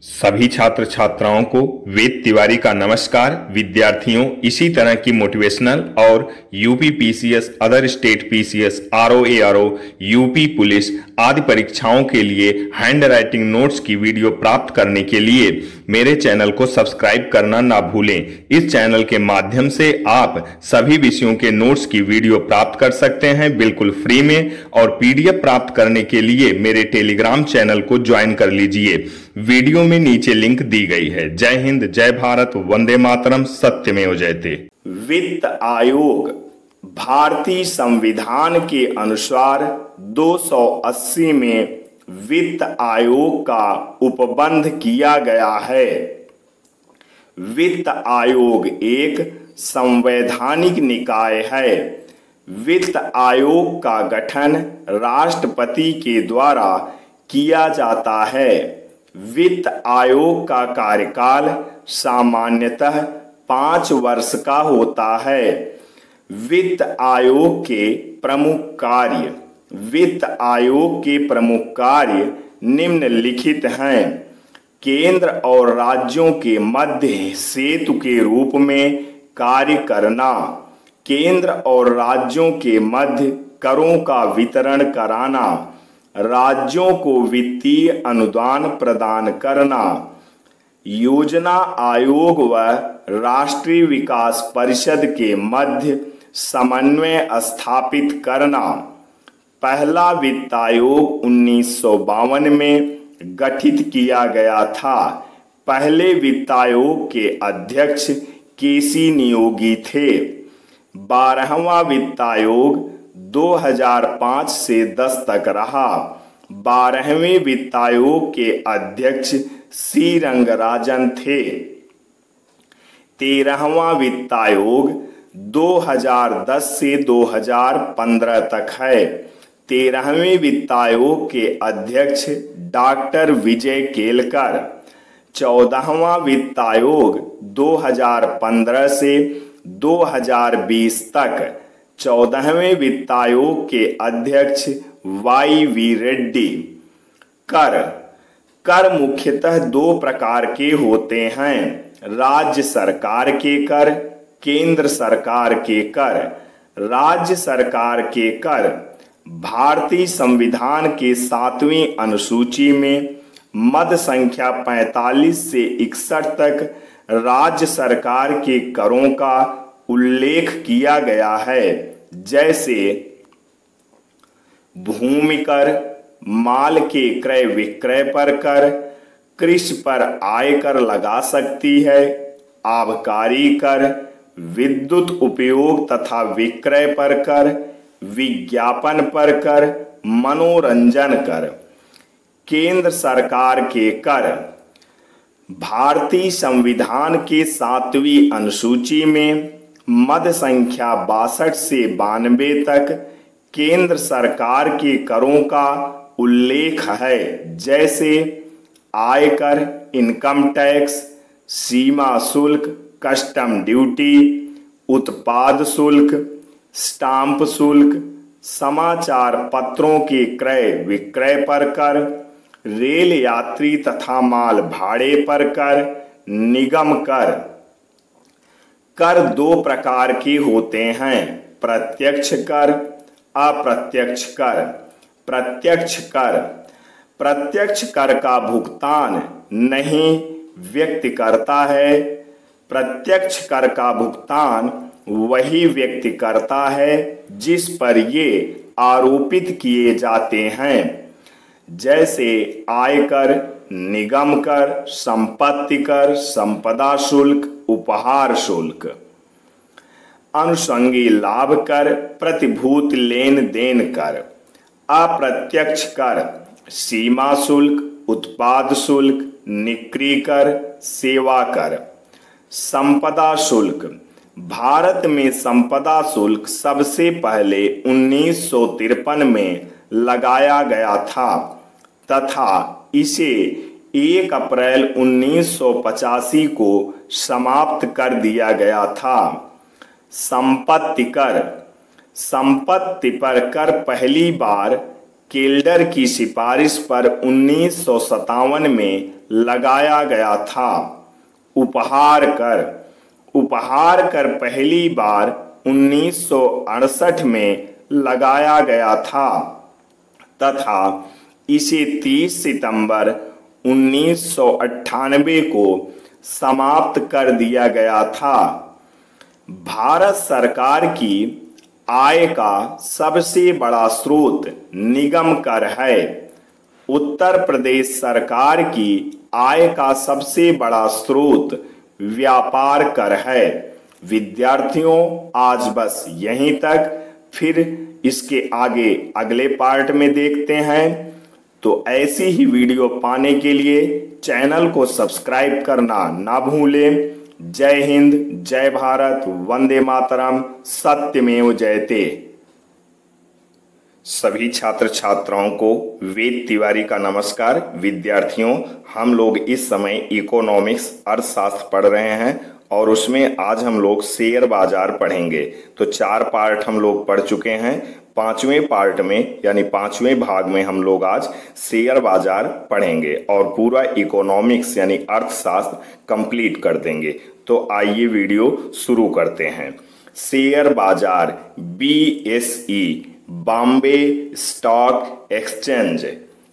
सभी छात्र छात्राओं को वेद तिवारी का नमस्कार। विद्यार्थियों, इसी तरह की मोटिवेशनल और UP PCS, other state PCS, RO ARO, UP police आदि परीक्षाओं के लिए हैंड राइटिंग नोट्स की वीडियो प्राप्त करने के लिए मेरे चैनल को सब्सक्राइब करना ना भूलें। इस चैनल के माध्यम से आप सभी विषयों के नोट्स की वीडियो प्राप्त कर सकते हैं बिल्कुल फ्री में, और पीडीएफ प्राप्त करने के लिए मेरे टेलीग्राम चैनल को ज्वाइन कर लीजिए। वीडियो में नीचे लिंक दी गई है। जय हिंद, जय भारत, वंदे मातरम, सत्यमेव जयते। वित्त आयोग भारतीय संविधान के अनुसार 280 में वित्त आयोग का उपबंध किया गया है। वित्त आयोग एक संवैधानिक निकाय है। वित्त आयोग का गठन राष्ट्रपति के द्वारा किया जाता है। वित्त आयोग का कार्यकाल सामान्यतः 5 वर्ष का होता है। वित्त आयोग के प्रमुख कार्य। वित्त आयोग के प्रमुख कार्य निम्नलिखित हैं। केंद्र और राज्यों के मध्य सेतु के रूप में कार्य करना, केंद्र और राज्यों के मध्य करों का वितरण कराना, राज्यों को वित्तीय अनुदान प्रदान करना, योजना आयोग व राष्ट्रीय विकास परिषद के मध्य समन्वय स्थापित करना। पहला वित्त आयोग 1952 में गठित किया गया था। पहले वित्त आयोग के अध्यक्ष केसी नियोगी थे। 12वां वित्त आयोग 2005 से 10 तक रहा। 12वें वित्त आयोग के अध्यक्ष सी रंगराजन थे। 13वां वित्त आयोग 2010 से 2015 तक है। 13वें वित्त आयोग के अध्यक्ष डॉक्टर विजय केलकर। 14वां वित्त आयोग 2015 से 2020 तक। 14वें वित्त आयोग के अध्यक्ष वाई रेड्डी। कर मुख्यतः 2 प्रकार के होते हैं: राज्य सरकार के कर, केंद्र सरकार के कर। राज्य सरकार के कर भारतीय संविधान के 7वीं अनुसूची में मद संख्या 45 से 61 तक राज्य सरकार के करों का उल्लेख किया गया है। जैसे भूमि कर, माल के क्रय विक्रय पर कर, कृषि पर आय कर लगा सकती है, आबकारी कर, विद्युत उपयोग तथा विक्रय पर कर, विज्ञापन पर कर, मनोरंजन कर। केंद्र सरकार के कर भारतीय संविधान के 7वीं अनुसूची में मद संख्या 62 से 92 तक केंद्र सरकार के करों का उल्लेख है। जैसे आयकर, इनकम टैक्स, सीमा शुल्क, कस्टम ड्यूटी, उत्पाद शुल्क, स्टाम्प शुल्क, समाचार पत्रों के क्रय विक्रय पर कर, रेल यात्री तथा माल भाड़े पर कर, निगम कर। कर 2 प्रकार के होते हैं: प्रत्यक्ष कर, अप्रत्यक्ष कर। प्रत्यक्ष कर का भुगतान नहीं व्यक्ति करता है। प्रत्यक्ष कर का भुगतान वही व्यक्ति करता है जिस पर ये आरोपित किए जाते हैं। जैसे आयकर, निगम कर, संपत्ति कर, संपदा शुल्क, उपहार शुल्क। अनुषंगी लाभ कर, प्रतिभूति लेन देन कर। अप्रत्यक्ष कर सीमा शुल्क, उत्पाद शुल्क, निक्री कर, सेवा कर। संपदा शुल्क भारत में संपदा शुल्क सबसे पहले 1953 में लगाया गया था तथा इसे 1 अप्रैल 1985 को समाप्त कर दिया गया था। संपत्ति कर, संपत्ति पर कर पहली बार केल्डर की सिफारिश पर 1957 में लगाया गया था। उपहार कर पहली बार 1968 में लगाया गया था तथा इसे 30 सितंबर 1998 को समाप्त कर दिया गया था। भारत सरकार की आय का सबसे बड़ा स्रोत निगम कर है। उत्तर प्रदेश सरकार की आय का सबसे बड़ा स्रोत व्यापार कर है। विद्यार्थियों, आज बस यहीं तक, फिर इसके आगे अगले पार्ट में देखते हैं। तो ऐसी ही वीडियो पाने के लिए चैनल को सब्सक्राइब करना ना भूलें। जय हिंद, जय भारत, वंदे मातरम, सत्यमेव जयते। सभी छात्र छात्राओं को वेद तिवारी का नमस्कार। विद्यार्थियों, हम लोग इस समय इकोनॉमिक्स अर्थशास्त्र पढ़ रहे हैं और उसमें आज हम लोग शेयर बाजार पढ़ेंगे। तो 4 पार्ट हम लोग पढ़ चुके हैं। 5वें पार्ट में यानी 5वें भाग में हम लोग आज शेयर बाजार पढ़ेंगे और पूरा इकोनॉमिक्स यानी अर्थशास्त्र कंप्लीट कर देंगे। तो आइए वीडियो शुरू करते हैं। शेयर बाजार, BSE, Bombay stock exchange,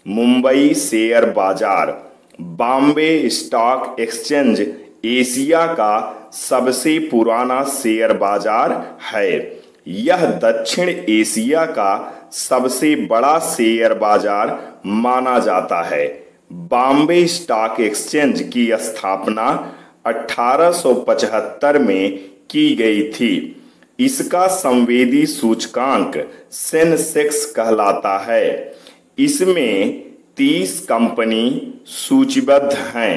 Mumbai share बाजार। बॉम्बे स्टॉक एक्सचेंज एशिया का सबसे पुराना शेयर बाजार है। यह दक्षिण एशिया का सबसे बड़ा शेयर बाजार माना जाता है। बॉम्बे स्टॉक एक्सचेंज की स्थापना 1875 में की गई थी। इसका संवेदी सूचकांक सेंसेक्स कहलाता है। इसमें 30 कंपनी सूचीबद्ध हैं।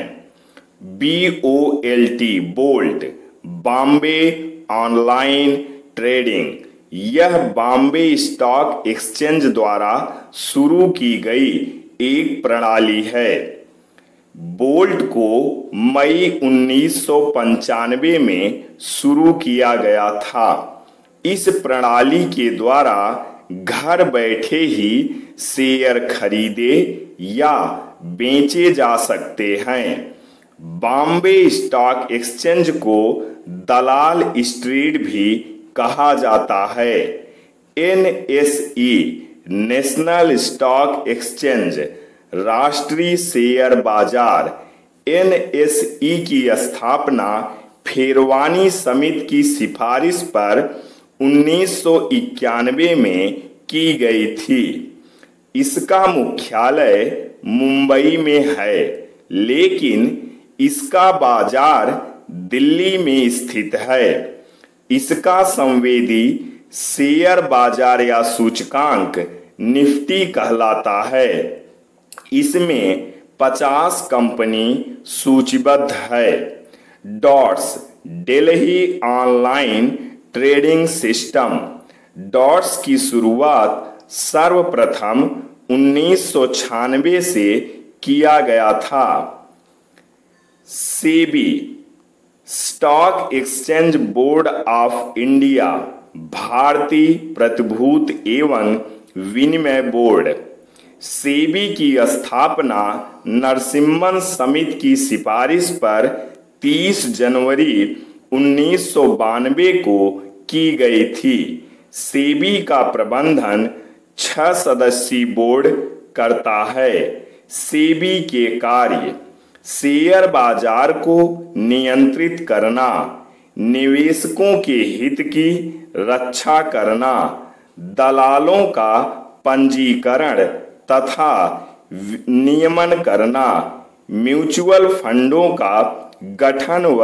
BOLT, bolt, Bombay online trading, यह बॉम्बे स्टॉक एक्सचेंज द्वारा शुरू की गई एक प्रणाली है। बोल्ट को मई 1995 में शुरू किया गया था। इस प्रणाली के द्वारा घर बैठे ही शेयर खरीदे या बेचे जा सकते हैं। बॉम्बे स्टॉक एक्सचेंज को दलाल स्ट्रीट भी कहा जाता है। NSE, नेशनल स्टॉक एक्सचेंज, राष्ट्रीय शेयर बाजार। NSE की स्थापना फेरवानी समिति की सिफारिश पर 1991 में की गई थी। इसका मुख्यालय मुंबई में है, लेकिन इसका बाजार दिल्ली में स्थित है। इसका संवेदी शेयर बाजार या सूचकांक निफ्टी कहलाता है। इसमें 50 कंपनी सूचीबद्ध है। Dots, Delhi online trading system. Dots की शुरुआत सर्वप्रथम 1996 से किया गया था। SEBI, stock exchange board of India, भारतीय प्रतिभूति एवं विनिमय बोर्ड। सेबी की स्थापना नरसिम्हन समिति की सिफारिश पर 30 जनवरी 1992 को की गई थी। सेबी का प्रबंधन 6 सदस्यीय बोर्ड करता है। सेबी के कार्य: शेयर बाजार को नियंत्रित करना, निवेशकों के हित की रक्षा करना, दलालों का पंजीकरण तथा नियमन करना, म्यूचुअल फंडों का गठन व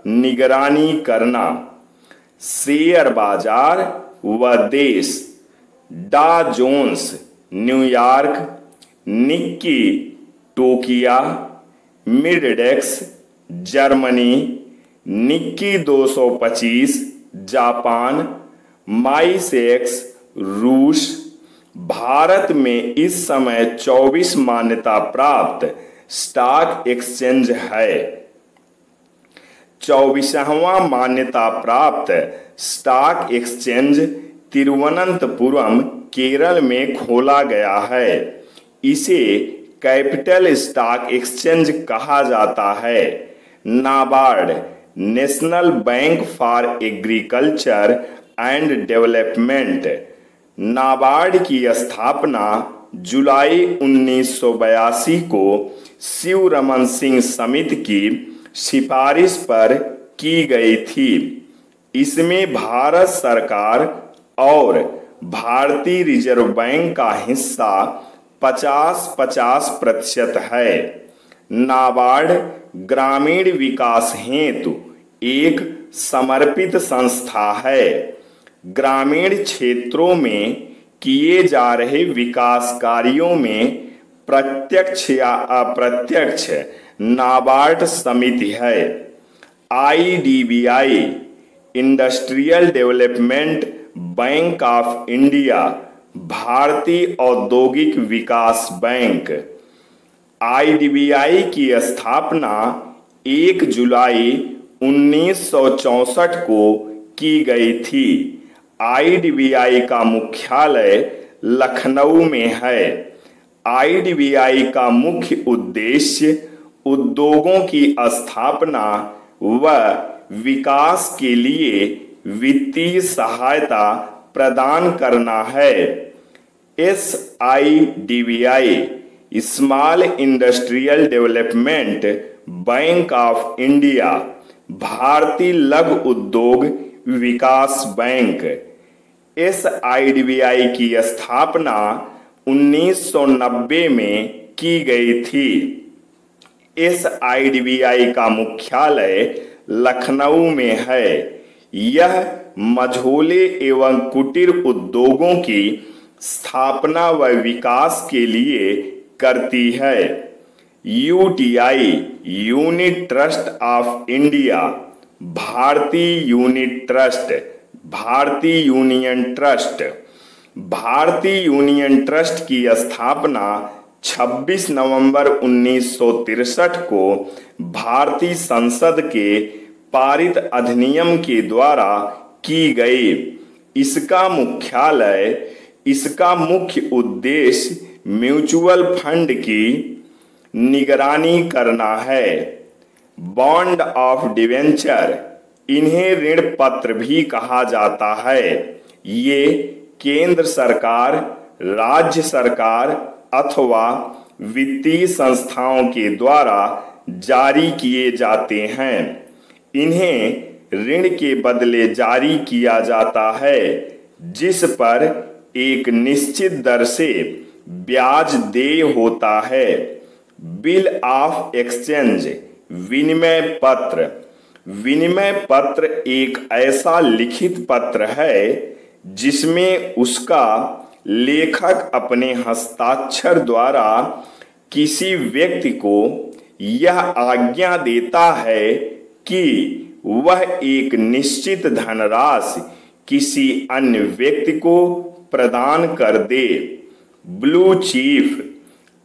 निगरानी करना। शेयर बाजार व देश: Dow Jones New York, Nikkei Tokyo, मिडडेक्स जर्मनी, निक्की 225 जापान, माइसेक्स रूस। भारत में इस समय 24 मान्यता प्राप्त स्टॉक एक्सचेंज है। 24वां मान्यता प्राप्त स्टॉक एक्सचेंज तिरुवनंतपुरम केरल में खोला गया है। इसे कैपिटल स्टॉक एक्सचेंज कहा जाता है। NABARD national bank for agriculture and development. NABARD की स्थापना जुलाई 1982 को शिवरमन सिंह समिति की सिफारिश पर की गई थी। इसमें भारत सरकार और भारतीय रिजर्व बैंक का हिस्सा 50-50% है। नाबार्ड ग्रामीण विकास हेतु एक समर्पित संस्था है। ग्रामीण क्षेत्रों में किए जा रहे विकास कार्यों में प्रत्यक्ष या अप्रत्यक्ष नाबार्ड समिति है। IDBI industrial development bank of India भारतीय औद्योगिक विकास बैंक। IDBI की स्थापना 1 जुलाई 1964 को की गई थी। IDBI का मुख्यालय लखनऊ में है। IDBI का मुख्य उद्देश्य उद्योगों की स्थापना व विकास के लिए वित्तीय सहायता प्रदान करना है। SIDBI small industrial development bank of India भारतीय लघु उद्योग विकास बैंक। SIDBI की स्थापना 1990 में की गई थी। SIDBI का मुख्यालय लखनऊ में है। यह मझोले एवं कुटीर उद्योगों की स्थापना व विकास के लिए करती है। UTI unit trust of India भारतीय यूनिट ट्रस्ट, भारतीय यूनियन ट्रस्ट। भारतीय यूनियन ट्रस्ट की स्थापना 26 नवंबर 1963 को भारतीय संसद के पारित अधिनियम के द्वारा की गई। इसका मुख्य उद्देश्य म्यूचुअल फंड की निगरानी करना है। बॉन्ड ऑफ डिवेंचर, इन्हें ऋण पत्र भी कहा जाता है। ये केंद्र सरकार, राज्य सरकार अथवा वित्तीय संस्थाओं के द्वारा जारी किए जाते हैं। इन्हें ऋण के बदले जारी किया जाता है, जिस पर एक निश्चित दर से ब्याज देय होता है। बिल ऑफ एक्सचेंज, विनिमय पत्र। विनिमय पत्र एक ऐसा लिखित पत्र है जिसमें उसका लेखक अपने हस्ताक्षर द्वारा किसी व्यक्ति को यह आज्ञा देता है कि वह एक निश्चित धनराशि किसी अन्य व्यक्ति को प्रदान कर दे। ब्लू चीफ,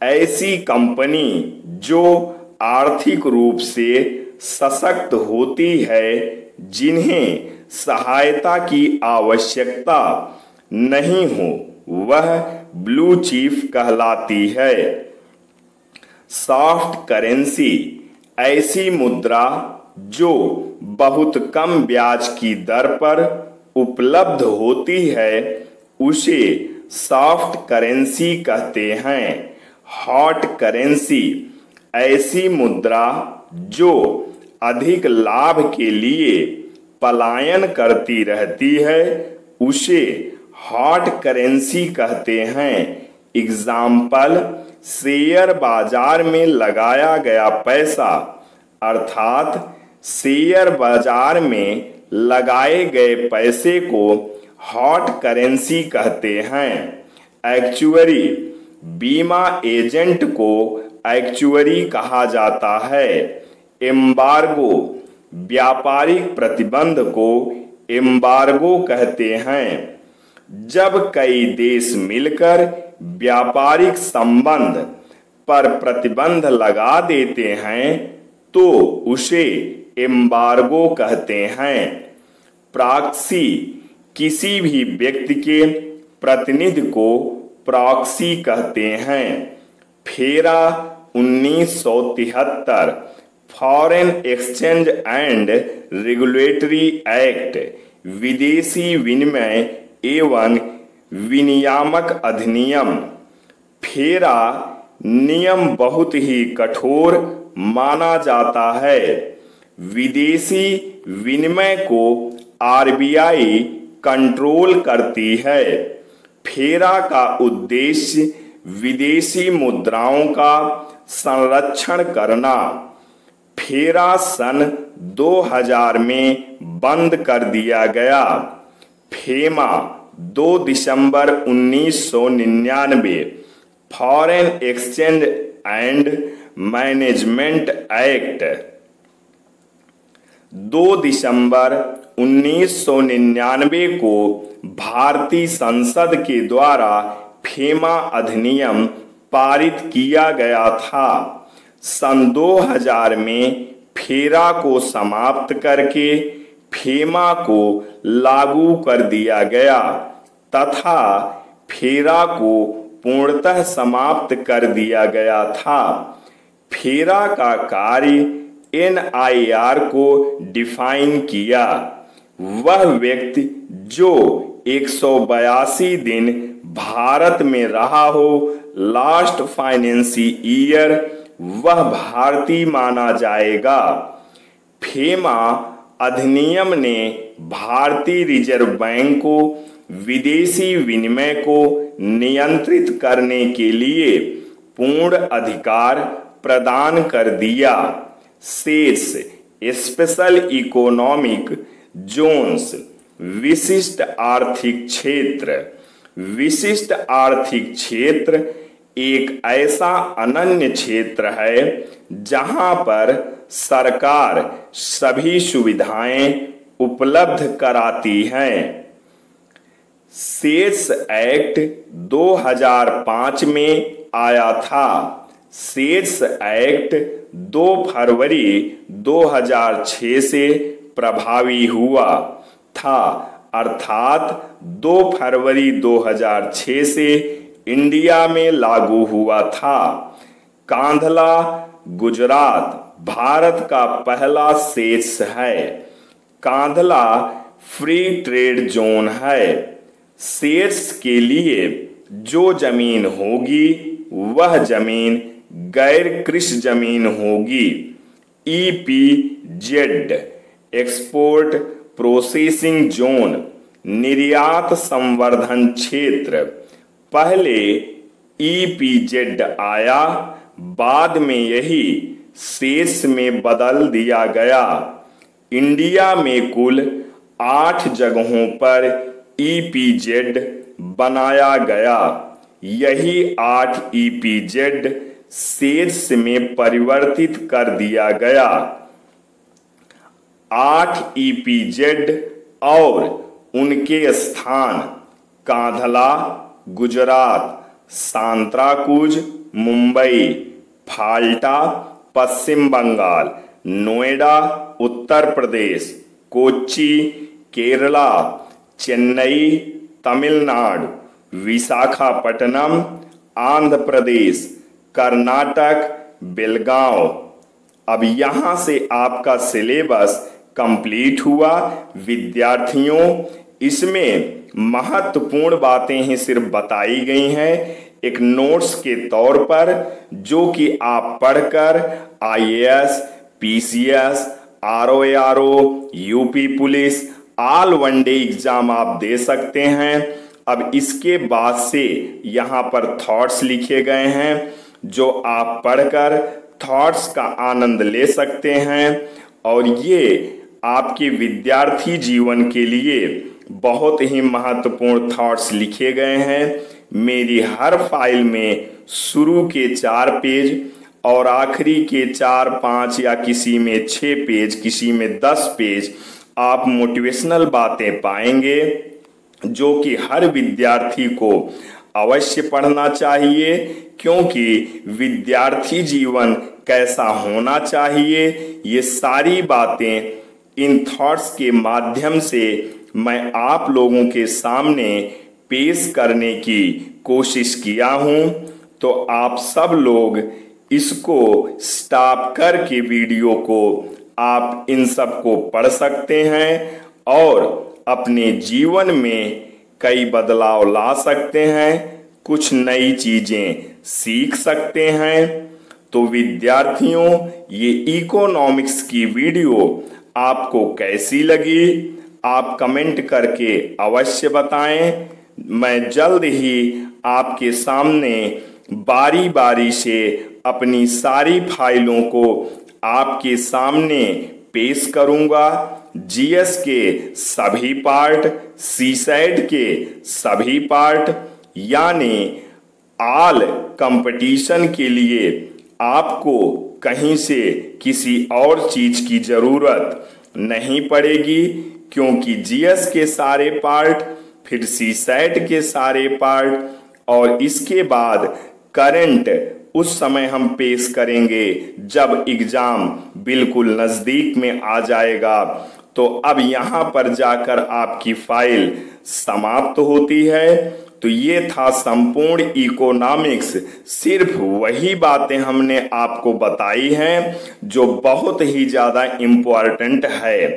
ऐसी कंपनी जो आर्थिक रूप से सशक्त होती है, जिन्हें सहायता की आवश्यकता नहीं हो, वह ब्लू चीफ कहलाती है। सॉफ्ट करेंसी, ऐसी मुद्रा जो बहुत कम ब्याज की दर पर उपलब्ध होती है, उसे सॉफ्ट करेंसी कहते हैं। हॉट करेंसी, ऐसी मुद्रा जो अधिक लाभ के लिए पलायन करती रहती है, उसे हॉट करेंसी कहते हैं। एग्जाम्पल, शेयर बाजार में लगाया गया पैसा, अर्थात शेयर बाजार में लगाए गए पैसे को हॉट करेंसी कहते हैं। एक्चुअरी, बीमा एजेंट को एक्चुअरी कहा जाता है। एम्बार्गो, व्यापारिक प्रतिबंध को एम्बार्गो कहते हैं। जब कई देश मिलकर व्यापारिक संबंध पर प्रतिबंध लगा देते हैं तो उसे एम्बार्गो कहते हैं। प्रॉक्सी, किसी भी व्यक्ति के प्रतिनिधि को प्रॉक्सी कहते हैं। फेरा 1973 foreign exchange and regulatory act विदेशी विनिमय एवं विनियामक अधिनियम। फेरा नियम बहुत ही कठोर माना जाता है। विदेशी विनिमय को आरबीआई कंट्रोल करती है। फेरा का उद्देश्य विदेशी मुद्राओं का संरक्षण करना। फेरा सन 2000 में बंद कर दिया गया। FEMA 2 December 1999 foreign exchange and management act 2 दिसंबर 1999 को भारतीय संसद के द्वारा फेमा अधिनियम पारित किया गया था। सन 2000 में फेरा को समाप्त करके फेमा को लागू कर दिया गया तथा फेरा को पूर्णतः समाप्त कर दिया गया था। फेरा का कार्य एनआईआर को डिफाइन किया। वह व्यक्ति जो 182 दिन भारत में रहा हो लास्ट फाइनेंशियल ईयर, वह भारतीय माना जाएगा। फेमा अधिनियम ने भारतीय रिजर्व बैंक को विदेशी विनिमय को नियंत्रित करने के लिए पूर्ण अधिकार प्रदान कर दिया। शेष स्पेशल इकोनॉमिक जोन्स विशिष्ट आर्थिक क्षेत्र। विशिष्ट आर्थिक क्षेत्र एक ऐसा अनन्य क्षेत्र है जहां पर सरकार सभी सुविधाएं उपलब्ध कराती है। सेस एक्ट 2005 में आया था। सेस एक्ट 2 फरवरी 2006 से प्रभावी हुआ था, अर्थात 2 फरवरी 2006 से इंडिया में लागू हुआ था। कांधला गुजरात भारत का पहला सेस है। कांधला फ्री ट्रेड जोन है। सेस के लिए जो जमीन होगी वह जमीन गैर कृषि जमीन होगी। EPZ एक्सपोर्ट प्रोसेसिंग जोन निर्यात संवर्धन क्षेत्र। पहले EPZ आया, बाद में यही सेस में बदल दिया गया। इंडिया में कुल 8 जगहों पर EPZ बनाया गया। यही 8 EPZ सेस में परिवर्तित कर दिया गया। 8 EPZ और उनके स्थान कांधला गुजरात, सांतराकुज मुंबई, फाल्टा पश्चिम बंगाल, नोएडा उत्तर प्रदेश, कोच्चि केरला, चेन्नई तमिलनाडु, विशाखापट्टनम आंध्र प्रदेश, कर्नाटक बेलगांव। अब यहां से आपका सिलेबस कंप्लीट हुआ। विद्यार्थियों, इसमें महत्वपूर्ण बातें ही सिर्फ बताई गई हैं एक नोट्स के तौर पर, जो कि आप पढ़कर IAS, PCS, ROARO, UP police all one day exam आप दे सकते हैं। अब इसके बाद से यहाँ पर थॉट्स लिखे गए हैं जो आप पढ़कर थॉट्स का आनंद ले सकते हैं और ये आपके विद्यार्थी जीवन के लिए बहुत ही महत्वपूर्ण थॉट्स लिखे गए हैं। मेरी हर फाइल में शुरू के 4 पेज और आखिरी के 4, 5 या किसी में 6 पेज, किसी में 10 पेज आप मोटिवेशनल बातें पाएंगे जो कि हर विद्यार्थी को अवश्य पढ़ना चाहिए, क्योंकि विद्यार्थी जीवन कैसा होना चाहिए ये सारी बातें इन थॉट्स के माध्यम से मैं आप लोगों के सामने पेश करने की कोशिश किया हूं, तो आप सब लोग इसको स्टॉप करके वीडियो को आप इन सब को पढ़ सकते हैं और अपने जीवन में कई बदलाव ला सकते हैं, कुछ नई चीजें सीख सकते हैं। तो विद्यार्थियों, ये इकोनॉमिक्स की वीडियो आपको कैसी लगी आप कमेंट करके अवश्य बताएं। मैं जल्द ही आपके सामने बारी बारी से अपनी सारी फाइलों को आपके सामने पेश करूंगा। जीएस के सभी पार्ट, सीसैट के सभी पार्ट, यानी ऑल कंपटीशन के लिए आपको कहीं से किसी और चीज की जरूरत नहीं पड़ेगी, क्योंकि जीएस के सारे पार्ट, फिर सीसैट के सारे पार्ट और इसके बाद करंट उस समय हम पेश करेंगे जब एग्जाम बिल्कुल नजदीक में आ जाएगा। तो अब यहां पर जाकर आपकी फाइल समाप्त होती है। तो ये था संपूर्ण इकोनॉमिक्स। सिर्फ वही बातें हमने आपको बताई हैं जो बहुत ही ज्यादा इम्पोर्टेंट है।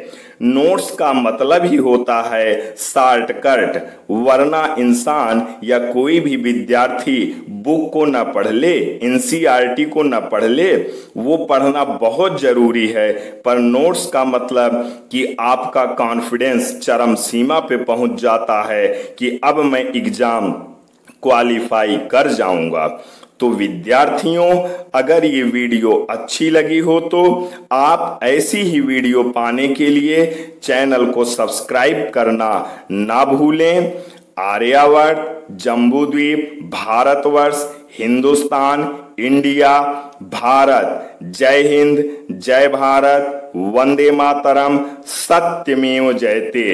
नोट्स का मतलब ही होता है शॉर्टकट, वरना इंसान या कोई भी विद्यार्थी बुक को न पढ़ ले, एनसीईआरटी को न पढ़ ले, वो पढ़ना बहुत जरूरी है। पर नोट्स का मतलब कि आपका कॉन्फिडेंस चरम सीमा पे पहुंच जाता है कि अब मैं एग्जाम क्वालिफाई कर जाऊंगा। तो विद्यार्थियों, अगर ये वीडियो अच्छी लगी हो तो आप ऐसी ही वीडियो पाने के लिए चैनल को सब्सक्राइब करना ना भूलें। आर्यावर्त, जम्बूद्वीप, भारतवर्ष, हिंदुस्तान, इंडिया, भारत, जय हिंद, जय भारत, वंदे मातरम, सत्यमेव जयते।